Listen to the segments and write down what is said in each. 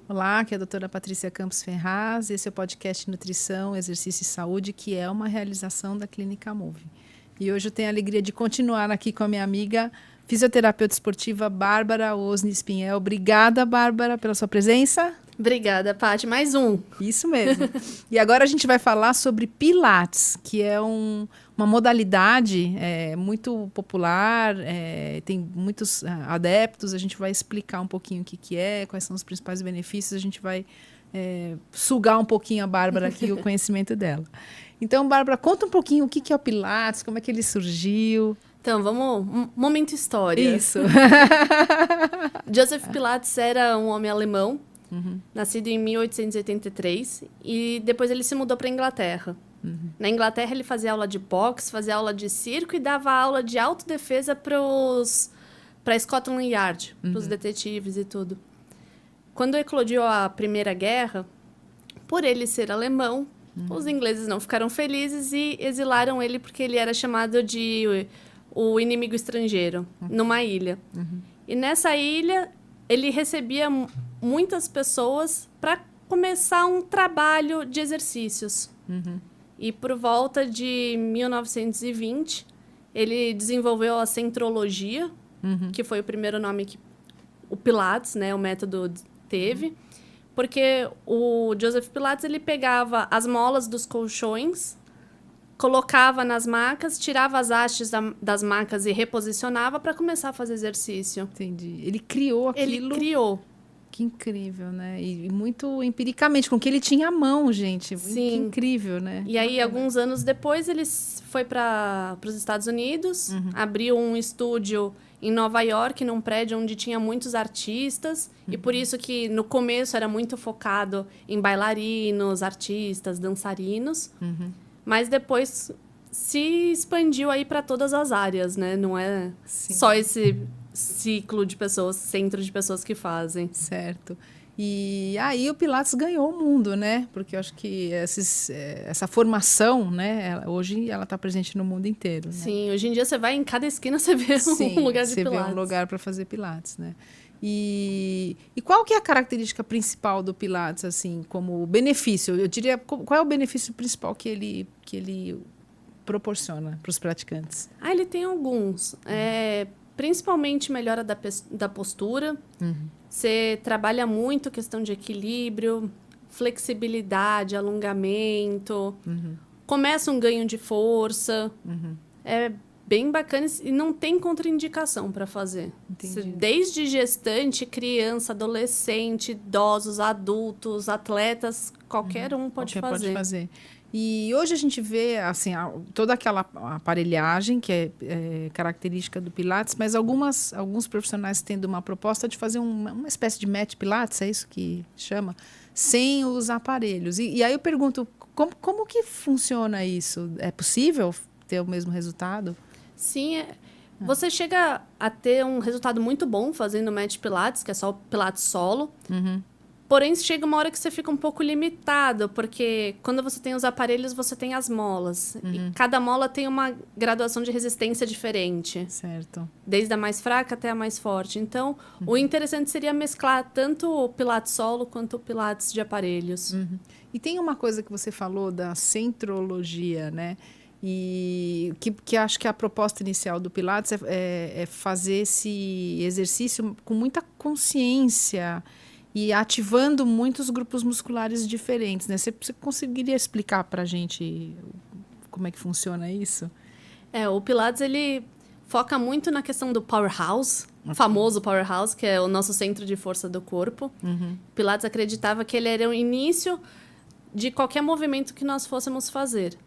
Olá, aqui é a doutora Patrícia Campos Ferraz. Esse é o podcast Nutrição, Exercício e Saúde, que é uma realização da Clínica Move. E hoje eu tenho a alegria de continuar aqui com a minha amiga fisioterapeuta esportiva Bárbara Osni Spinhel. Obrigada, Bárbara, pela sua presença. Obrigada, Paty. Mais um. Isso mesmo. E agora a gente vai falar sobre Pilates, que é uma modalidade muito popular, tem muitos adeptos. A gente vai explicar um pouquinho o que é, quais são os principais benefícios. A gente vai sugar um pouquinho a Bárbara aqui, o conhecimento dela. Então, Bárbara, conta um pouquinho o que é o Pilates, como é que ele surgiu. Então, vamos... Momento história. Isso. Joseph Pilates era um homem alemão, nascido em 1883, e depois ele se mudou para a Inglaterra. Na Inglaterra, ele fazia aula de boxe, fazia aula de circo e dava aula de autodefesa para Scotland Yard, para os detetives e tudo. Quando eclodiu a Primeira Guerra, por ele ser alemão, os ingleses não ficaram felizes e exilaram ele porque ele era chamado de o inimigo estrangeiro, numa ilha. E nessa ilha, ele recebia muitas pessoas para começar um trabalho de exercícios. E por volta de 1920, ele desenvolveu a centrologia, que foi o primeiro nome que o Pilates, né, o método, teve. Porque o Joseph Pilates, ele pegava as molas dos colchões, colocava nas macas, tirava as hastes das macas e reposicionava para começar a fazer exercício. Entendi. Ele criou aquilo. Ele criou. Que incrível, né? E muito empiricamente, com o que ele tinha à mão, gente. Sim. Que incrível, né? E aí, alguns anos depois, ele foi para os Estados Unidos, abriu um estúdio em Nova York, num prédio onde tinha muitos artistas. E por isso que, no começo, era muito focado em bailarinos, artistas, dançarinos. Mas depois se expandiu aí para todas as áreas, né? Não é só esse ciclo de pessoas, centro de pessoas que fazem. Certo. E aí o Pilates ganhou o mundo, né? Porque eu acho que essa formação, né? Hoje ela está presente no mundo inteiro, né? Sim, hoje em dia você vai em cada esquina, você vê um lugar de Pilates. Você vê um lugar para fazer Pilates, né? E qual que é a característica principal do Pilates, assim, como benefício? Eu diria, qual é o benefício principal que ele proporciona para os praticantes? Ele tem alguns. Principalmente melhora da postura. Você trabalha muito questão de equilíbrio, flexibilidade, alongamento. Começa um ganho de força. É bem bacana e não tem contraindicação para fazer. Desde gestante, criança, adolescente, idosos, adultos, atletas, qualquer um pode fazer. E hoje a gente vê assim, toda aquela aparelhagem que é característica do Pilates, mas alguns profissionais tendo uma proposta de fazer uma espécie de mat Pilates, é isso que chama, sem os aparelhos. E aí eu pergunto, como que funciona isso? É possível ter o mesmo resultado? Sim, você chega a ter um resultado muito bom fazendo mat Pilates, que é só o Pilates solo. Porém, chega uma hora que você fica um pouco limitado, porque quando você tem os aparelhos, você tem as molas. E cada mola tem uma graduação de resistência diferente. Certo. Desde a mais fraca até a mais forte. Então, o interessante seria mesclar tanto o Pilates solo quanto o Pilates de aparelhos. E tem uma coisa que você falou da centrologia, né? E que acho que a proposta inicial do Pilates é fazer esse exercício com muita consciência e ativando muitos grupos musculares diferentes, né? Você conseguiria explicar para a gente como é que funciona isso? O Pilates, ele foca muito na questão do powerhouse, o famoso powerhouse, que é o nosso centro de força do corpo. Pilates acreditava que ele era o início de qualquer movimento que nós fôssemos fazer.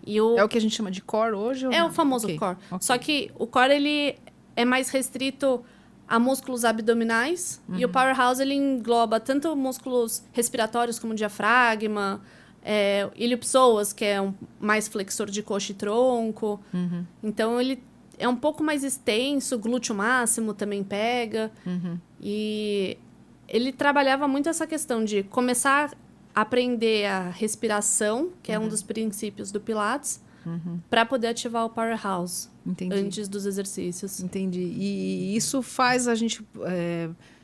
É o que a gente chama de core hoje? Ou é não? o famoso core. Só que o core, ele é mais restrito a músculos abdominais. E o powerhouse, ele engloba tanto músculos respiratórios como diafragma, ilho-psoas, que é mais flexor de coxa e tronco. Então, ele é um pouco mais extenso, glúteo máximo também pega. E ele trabalhava muito essa questão de começar a aprender a respiração, que é um dos princípios do Pilates, para poder ativar o powerhouse. Entendi. Antes dos exercícios. Entendi. E isso faz a gente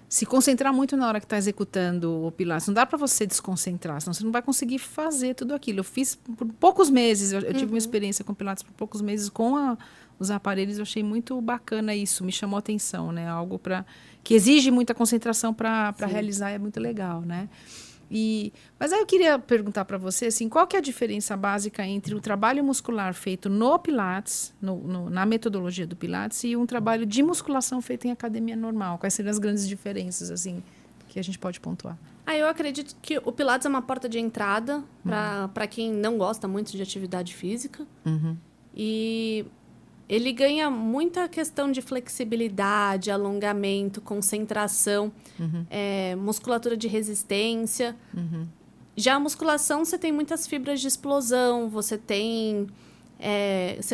se concentrar muito na hora que está executando o Pilates. Não dá para você desconcentrar, senão você não vai conseguir fazer tudo aquilo. Eu fiz por poucos meses, eu tive uma experiência com Pilates por poucos meses com os aparelhos, eu achei muito bacana isso, me chamou a atenção, né? Algo que exige muita concentração para realizar, é muito legal, né? Mas aí eu queria perguntar para você, assim, qual que é a diferença básica entre o trabalho muscular feito no Pilates, na metodologia do Pilates, e um trabalho de musculação feito em academia normal? Quais seriam as grandes diferenças, assim, que a gente pode pontuar? Eu acredito que o Pilates é uma porta de entrada para quem não gosta muito de atividade física. E ele ganha muita questão de flexibilidade, alongamento, concentração, musculatura de resistência. Já a musculação, você tem muitas fibras de explosão, você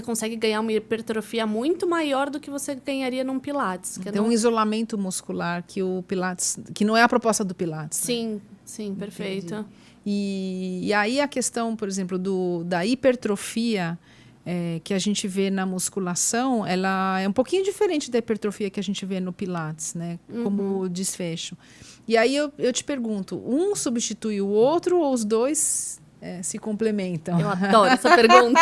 consegue ganhar uma hipertrofia muito maior do que você ganharia num Pilates. Tem um isolamento muscular que o Pilates, que não é a proposta do Pilates. Sim, né? Sim, perfeito. E aí a questão, por exemplo, da hipertrofia, que a gente vê na musculação, ela é um pouquinho diferente da hipertrofia que a gente vê no Pilates, né? Como desfecho. E aí eu te pergunto, um substitui o outro ou os dois se complementam? Eu adoro essa pergunta.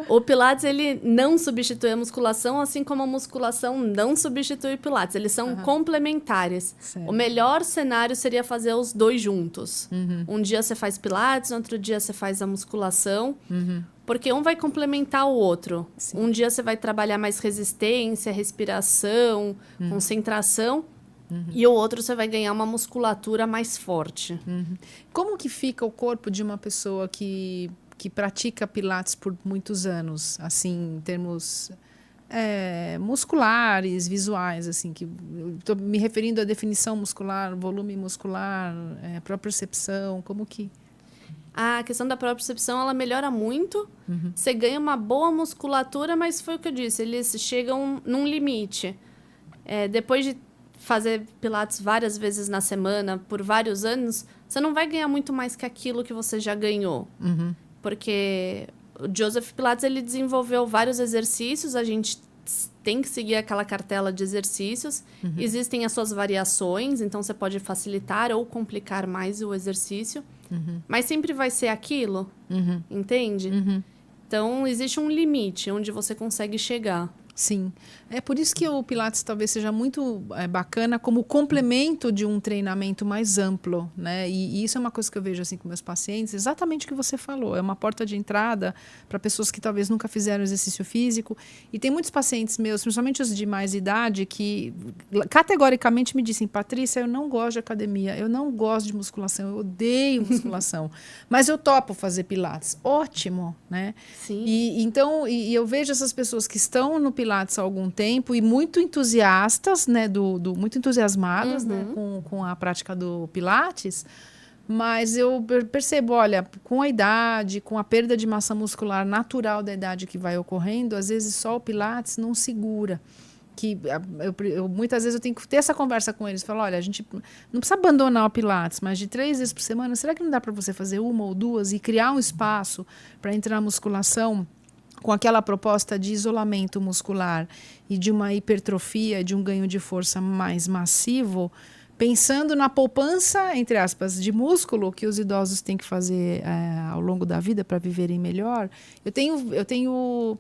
O Pilates, ele não substitui a musculação, assim como a musculação não substitui o Pilates. Eles são complementares. Certo. O melhor cenário seria fazer os dois juntos. Um dia você faz Pilates, outro dia você faz a musculação. Porque um vai complementar o outro. Sim. Um dia você vai trabalhar mais resistência, respiração, concentração. E o outro você vai ganhar uma musculatura mais forte. Como que fica o corpo de uma pessoa que pratica Pilates por muitos anos, assim, em termos musculares, visuais, assim, que estou me referindo à definição muscular, volume muscular, propriocepção, como que... A questão da propriocepção, ela melhora muito. Você ganha uma boa musculatura, mas foi o que eu disse, eles chegam num limite. Depois de fazer Pilates várias vezes na semana, por vários anos, você não vai ganhar muito mais que aquilo que você já ganhou. Porque o Joseph Pilates, ele desenvolveu vários exercícios, a gente tem que seguir aquela cartela de exercícios. Existem as suas variações, então você pode facilitar ou complicar mais o exercício. Mas sempre vai ser aquilo, entende? Então, existe um limite onde você consegue chegar. Sim. É por isso que o Pilates talvez seja muito bacana como complemento de um treinamento mais amplo, né? E isso é uma coisa que eu vejo assim com meus pacientes, exatamente o que você falou. É uma porta de entrada para pessoas que talvez nunca fizeram exercício físico. E tem muitos pacientes meus, principalmente os de mais idade, que categoricamente me dizem: Patrícia, eu não gosto de academia, eu não gosto de musculação, eu odeio musculação, mas eu topo fazer Pilates. Ótimo, né? Sim. Então eu vejo essas pessoas que estão no Pilates há algum tempo e muito entusiastas, né, muito entusiasmadas, né, com a prática do Pilates, mas eu percebo, olha, com a idade, com a perda de massa muscular natural da idade que vai ocorrendo, às vezes só o Pilates não segura. Que muitas vezes eu tenho que ter essa conversa com eles, falar, olha, a gente não precisa abandonar o Pilates, mas de 3 vezes por semana, será que não dá para você fazer 1 ou 2 e criar um espaço para entrar na musculação com aquela proposta de isolamento muscular e de uma hipertrofia, de um ganho de força mais massivo, pensando na poupança, entre aspas, de músculo que os idosos têm que fazer ao longo da vida para viverem melhor? Eu tenho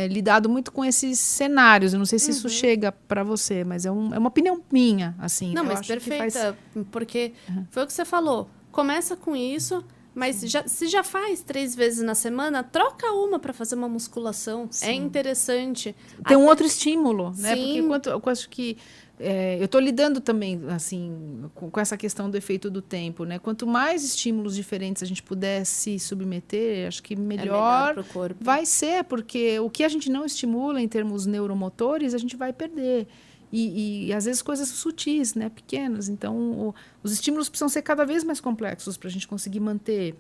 lidado muito com esses cenários. Eu não sei se isso chega para você, mas é uma opinião minha, assim. Não, mas perfeita, porque foi o que você falou. Começa com isso... Mas se já faz 3 vezes na semana, troca uma para fazer uma musculação. Sim. É interessante. Tem um outro estímulo, né? Sim. Porque eu acho que eu estou lidando também assim com essa questão do efeito do tempo, né? Quanto mais estímulos diferentes a gente puder se submeter, acho que melhor pro corpo. Vai ser, porque o que a gente não estimula em termos neuromotores, a gente vai perder. E às vezes coisas sutis, né, pequenas. Então, os estímulos precisam ser cada vez mais complexos para a gente conseguir manter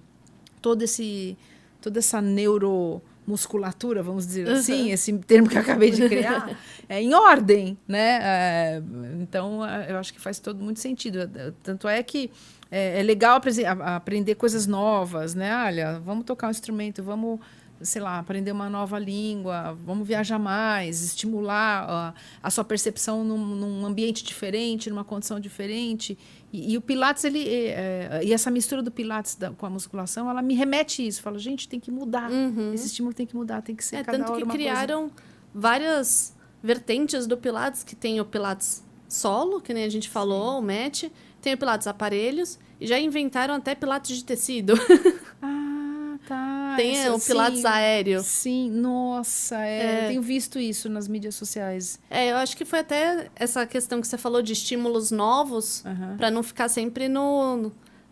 toda essa neuromusculatura, vamos dizer assim, esse termo que eu acabei de criar, em ordem, né? Então, eu acho que faz muito sentido. Tanto é que é legal aprender coisas novas, né? Olha, vamos tocar um instrumento, vamos sei lá, aprender uma nova língua, vamos viajar mais, estimular a sua percepção num ambiente diferente, numa condição diferente. E o Pilates, e essa mistura do Pilates com a musculação, ela me remete a isso. Fala, gente, tem que mudar. Esse estímulo tem que mudar, tem que ser cada tanto hora que uma criaram várias vertentes do Pilates, que tem o Pilates solo, que nem a gente falou, o match, tem o Pilates aparelhos, e já inventaram até Pilates de tecido. Ah, tá. Tem o Pilates aéreo. Sim, nossa, tenho visto isso nas mídias sociais. Eu acho que foi até essa questão que você falou de estímulos novos, para não ficar sempre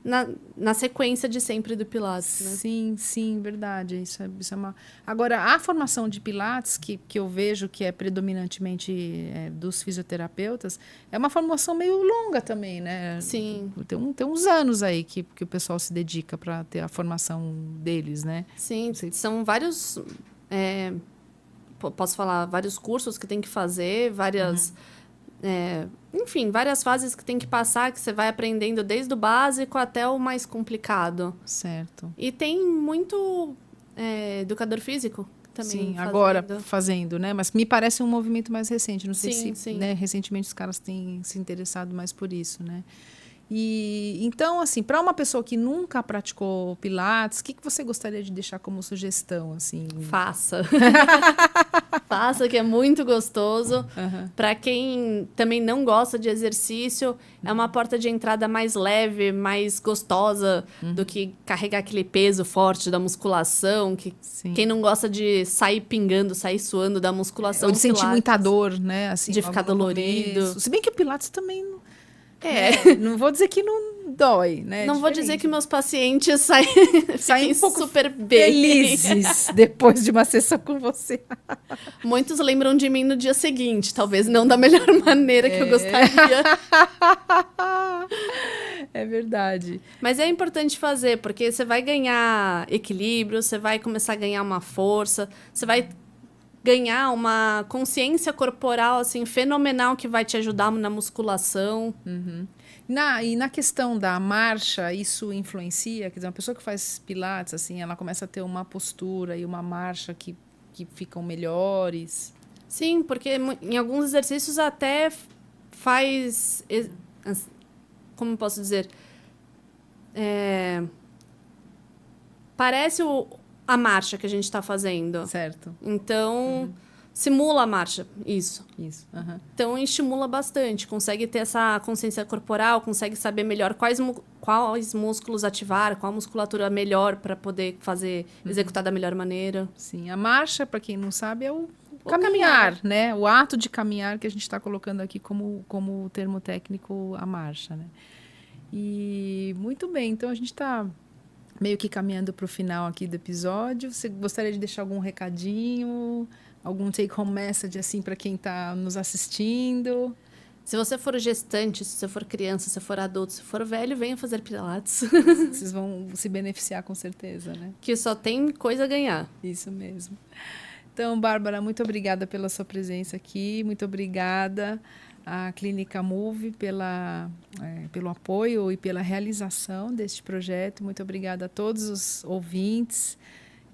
na sequência de sempre do Pilates, né? Sim, verdade. Isso é uma... Agora, a formação de Pilates, que eu vejo que é predominantemente dos fisioterapeutas, é uma formação meio longa também, né? Sim. Tem uns anos aí que o pessoal se dedica para ter a formação deles, né? Sim, são vários... posso falar, vários cursos que tem que fazer, várias... enfim, várias fases que tem que passar, que você vai aprendendo desde o básico até o mais complicado. Certo. E tem muito educador físico também. Sim, agora fazendo, né? Mas me parece um movimento mais recente. Não sei se né, recentemente os caras têm se interessado mais por isso, né? E então, assim, para uma pessoa que nunca praticou Pilates, o que você gostaria de deixar como sugestão, assim? Faça. Faça, que é muito gostoso. Para quem também não gosta de exercício, é uma porta de entrada mais leve, mais gostosa do que carregar aquele peso forte da musculação. Quem não gosta de sair pingando, sair suando da musculação. Ou de sentir muita dor, né? Assim, de ficar dolorido. Se bem que o Pilates também... não vou dizer que não dói, né? Não vou dizer que meus pacientes saem um pouco super bem. felizes depois de uma sessão com você. Muitos lembram de mim no dia seguinte, talvez não da melhor maneira que eu gostaria. É verdade. Mas é importante fazer, porque você vai ganhar equilíbrio, você vai começar a ganhar uma força, você vai ganhar uma consciência corporal assim fenomenal que vai te ajudar na musculação. E na questão da marcha, isso influencia? Quer dizer, uma pessoa que faz Pilates, assim, ela começa a ter uma postura e uma marcha que ficam melhores? Sim, porque em alguns exercícios até faz... Como posso dizer? Parece a marcha que a gente está fazendo. Certo. Então, simula a marcha, isso. Então, estimula bastante, consegue ter essa consciência corporal, consegue saber melhor quais músculos ativar, qual musculatura melhor para poder executar da melhor maneira. Sim, a marcha, para quem não sabe, é o caminhar, né? O ato de caminhar que a gente está colocando aqui como termo técnico, a marcha, né? E muito bem, então a gente está meio que caminhando para o final aqui do episódio. Você gostaria de deixar algum recadinho, algum take-home message assim para quem está nos assistindo? Se você for gestante, se você for criança, se você for adulto, se for velho, venha fazer Pilates. Vocês vão se beneficiar com certeza, né? Que só tem coisa a ganhar. Isso mesmo. Então, Bárbara, muito obrigada pela sua presença aqui, muito obrigada à Clínica Move pelo apoio e pela realização deste projeto. Muito obrigada a todos os ouvintes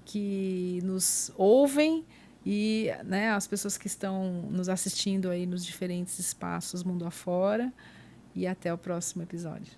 que nos ouvem e, né, as pessoas que estão nos assistindo aí nos diferentes espaços mundo afora. E até o próximo episódio.